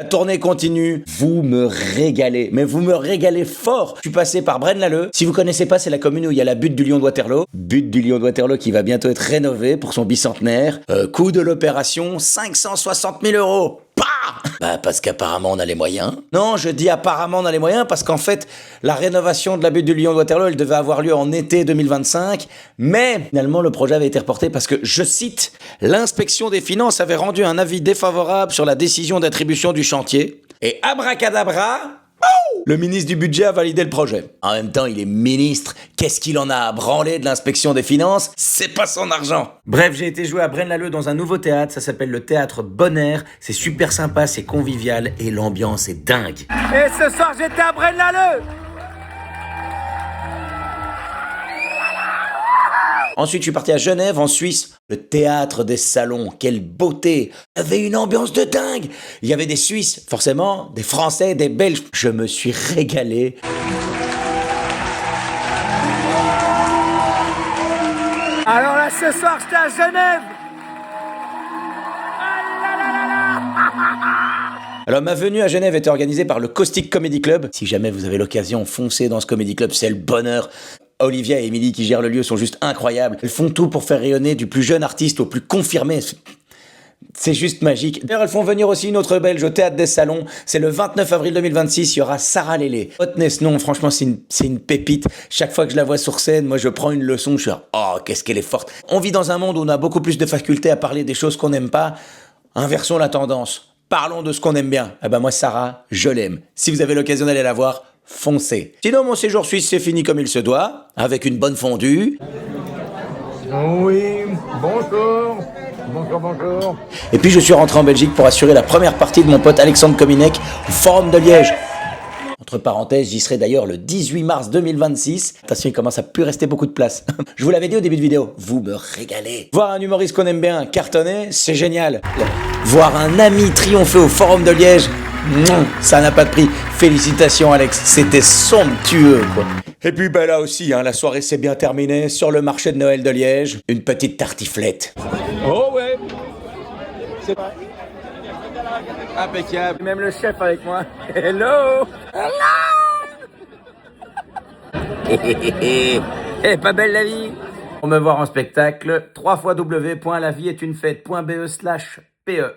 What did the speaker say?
La tournée continue, vous me régalez, mais vous me régalez fort. Je suis passé par Braine-l'Alleud. Si vous connaissez pas, c'est la commune où il y a la butte du Lion de Waterloo. Butte du Lion de Waterloo qui va bientôt être rénovée pour son bicentenaire. Coût de l'opération, 560 000 €. Bah parce qu'apparemment on a les moyens. Non, je dis apparemment on a les moyens parce qu'en fait, la rénovation de la butte du Lion de Waterloo, elle devait avoir lieu en été 2025, mais finalement le projet avait été reporté parce que, je cite, l'inspection des finances avait rendu un avis défavorable sur la décision d'attribution du chantier, et abracadabra, le ministre du budget a validé le projet. En même temps, il est ministre. Qu'est-ce qu'il en a à branler de l'inspection des finances? C'est pas son argent. Bref, j'ai été jouer à Braine-l'Alleud dans un nouveau théâtre. Ça s'appelle le théâtre Bonaire. C'est super sympa, c'est convivial et l'ambiance est dingue. Et ce soir, j'étais à Braine-l'Alleud. Ensuite, je suis parti à Genève, en Suisse. Le théâtre des salons, quelle beauté! Il y avait une ambiance de dingue! Il y avait des Suisses, forcément, des Français, des Belges. Je me suis régalé. Alors là, ce soir, j'étais à Genève. Alors, ma venue à Genève était organisée par le Caustic Comedy Club. Si jamais vous avez l'occasion, foncez dans ce comedy club, c'est le bonheur. Olivia et Émilie qui gèrent le lieu sont juste incroyables. Elles font tout pour faire rayonner du plus jeune artiste au plus confirmé. C'est juste magique. D'ailleurs, elles font venir aussi une autre Belge au Théâtre des Salons. C'est le 29 avril 2026, il y aura Sarah Lélé. Retenez ce nom, franchement, c'est une pépite. Chaque fois que je la vois sur scène, moi je prends une leçon, je suis là, oh, qu'est-ce qu'elle est forte. On vit dans un monde où on a beaucoup plus de facultés à parler des choses qu'on n'aime pas. Inversons la tendance. Parlons de ce qu'on aime bien. Eh ben moi, Sarah, je l'aime. Si vous avez l'occasion d'aller la voir, foncez. Sinon, mon séjour suisse, c'est fini comme il se doit, avec une bonne fondue. Oui, bonjour. Bonjour. Et puis, je suis rentré en Belgique pour assurer la première partie de mon pote Alexandre Kominek au Forum de Liège. Entre parenthèses, j'y serai d'ailleurs le 18 mars 2026. Attention, il commence à plus rester beaucoup de place. Je vous l'avais dit au début de vidéo, vous me régalez. Voir un humoriste qu'on aime bien cartonner, c'est génial. Voir un ami triompher au Forum de Liège, ça n'a pas de prix. Félicitations Alex, c'était somptueux quoi. Et puis bah là aussi, la soirée s'est bien terminée sur le marché de Noël de Liège. Une petite tartiflette. Oh ouais. C'est impeccable. Même le chef avec moi. Hello. Eh, pas belle la vie. Pour me voir en spectacle, www.lavieestunefête.be/pe